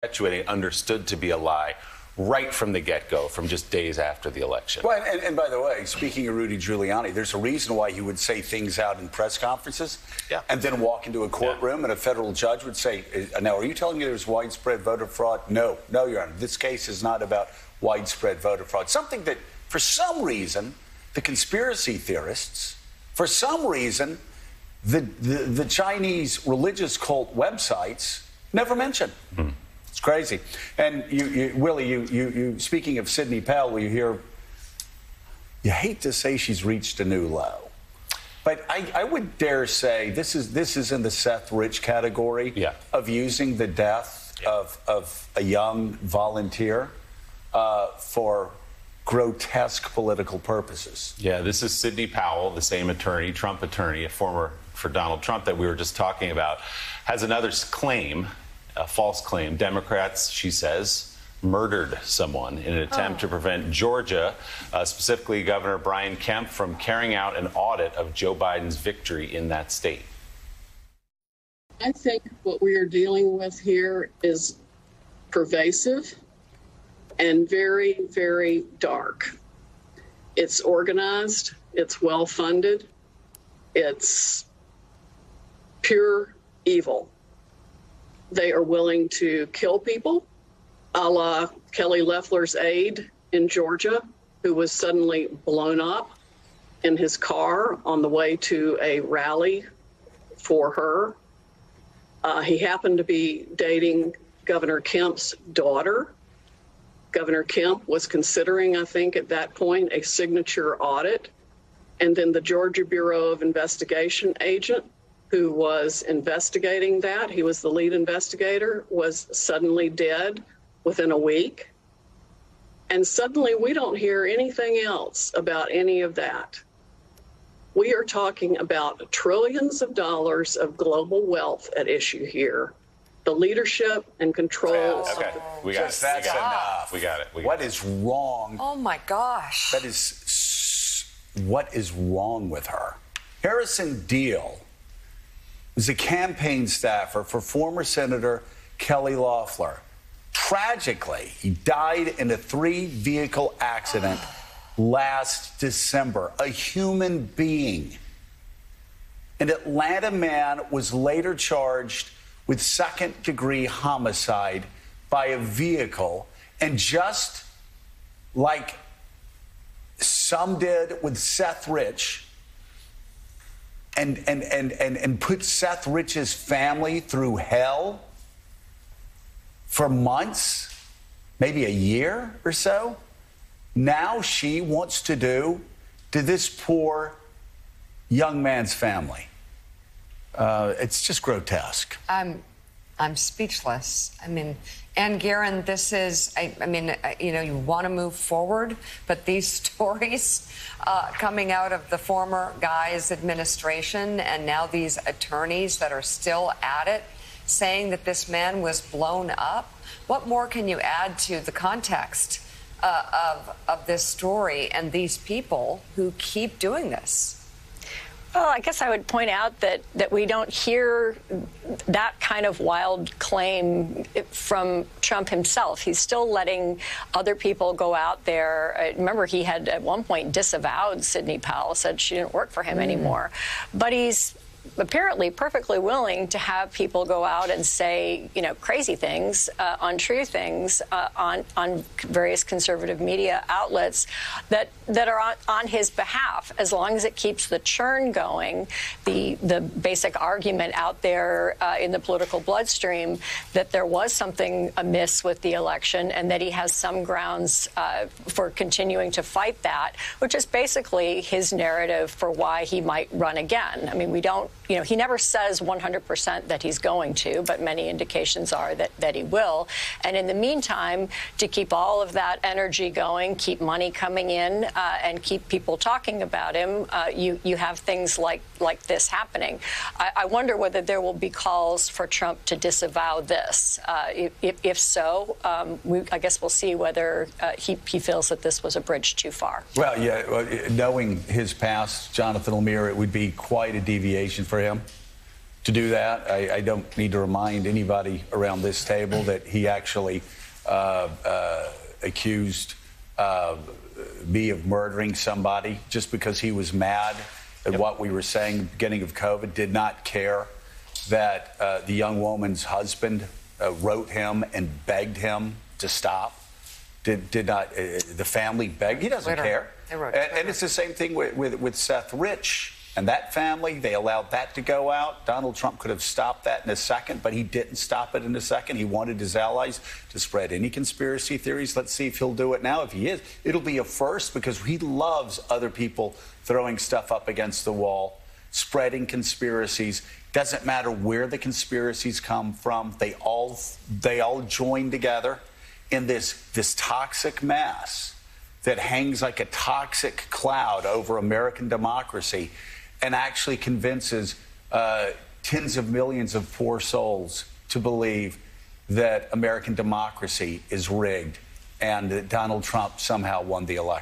perpetuating understood to be a lie right from the get-go, from just days after the election. Well, and by the way, speaking of Rudy Giuliani, there's a reason why he would say things out in press conferences and then walk into a courtroom and a federal judge would say, now, are you telling me there's widespread voter fraud? No, Your Honor. This case is not about widespread voter fraud. Something that, for some reason, the conspiracy theorists, for some reason, the Chinese religious cult websites never mention. Mm-hmm. It's crazy. And Willie, you speaking of Sidney Powell, you hate to say she's reached a new low, but I would dare say this is in the Seth Rich category of using the death of a young volunteer for grotesque political purposes. Yeah, this is Sidney Powell, the same attorney, Trump attorney, a former for Donald Trump that we were just talking about, has another claim. A false claim. Democrats, she says, murdered someone in an attempt to prevent Georgia, specifically Governor Brian Kemp, from carrying out an audit of Joe Biden's victory in that state. I think what we are dealing with here is pervasive and very, very dark. It's organized, it's well-funded, it's pure evil. They are willing to kill people, a la Kelly Loeffler's aide in Georgia, who was suddenly blown up in his car on the way to a rally for her. He happened to be dating Governor Kemp's daughter. Governor Kemp was considering, I think, at that point, a signature audit. And then the Georgia Bureau of Investigation agent who was investigating that, he was the lead investigator, was suddenly dead within a week. And suddenly we don't hear anything else about any of that. We are talking about trillions of dollars of global wealth at issue here. The leadership and control. Okay, we got it. That's enough. We got it. What is wrong? Oh my gosh. What is wrong with her? Harrison Deal was a campaign staffer for former Senator Kelly Loeffler. Tragically, he died in a 3-vehicle accident last December. A human being. An Atlanta man was later charged with second-degree homicide by a vehicle, and just like some did with Seth Rich, and put Seth Rich's family through hell for months, maybe a year or so. Now she wants to do to this poor young man's family. It's just grotesque. I'm speechless. I mean, Ann Guerin, this is, you want to move forward, but these stories coming out of the former guy's administration and now these attorneys that are still at it, saying that this man was blown up. What more can you add to the context of this story and these people who keep doing this? Well, I guess I would point out that we don't hear that kind of wild claim from Trump himself. He's still letting other people go out there. Remember, he had at one point disavowed Sidney Powell, said she didn't work for him anymore. But he's apparently perfectly willing to have people go out and say, crazy things, untrue things on various conservative media outlets that are on his behalf, as long as it keeps the churn going. The basic argument out there in the political bloodstream that there was something amiss with the election and that he has some grounds for continuing to fight that, which is basically his narrative for why he might run again. I mean, we don't, he never says 100% that he's going to, but many indications are that he will. And in the meantime, to keep all of that energy going, keep money coming in, and keep people talking about him, you have things like this happening. I wonder whether there will be calls for Trump to disavow this. If so, I guess we'll see whether he feels that this was a bridge too far. Well, yeah, knowing his past, Jonathan Lemire, it would be quite a deviation for him. to do that. I don't need to remind anybody around this table that he actually accused me of murdering somebody just because he was mad at what we were saying at the beginning of COVID, did not care that the young woman's husband wrote him and begged him to stop. Did not, the family begged, he doesn't care. And it's the same thing with Seth Rich and that family. They allowed that to go out. Donald Trump could have stopped that in a second, but he didn't stop it in a second. He wanted his allies to spread any conspiracy theories. Let's see if he'll do it now. If he is, it'll be a first because he loves other people throwing stuff up against the wall, spreading conspiracies. Doesn't matter where the conspiracies come from. They all join together in this toxic mass that hangs like a toxic cloud over American democracy and actually convinces tens of millions of poor souls to believe that American democracy is rigged and that Donald Trump somehow won the election.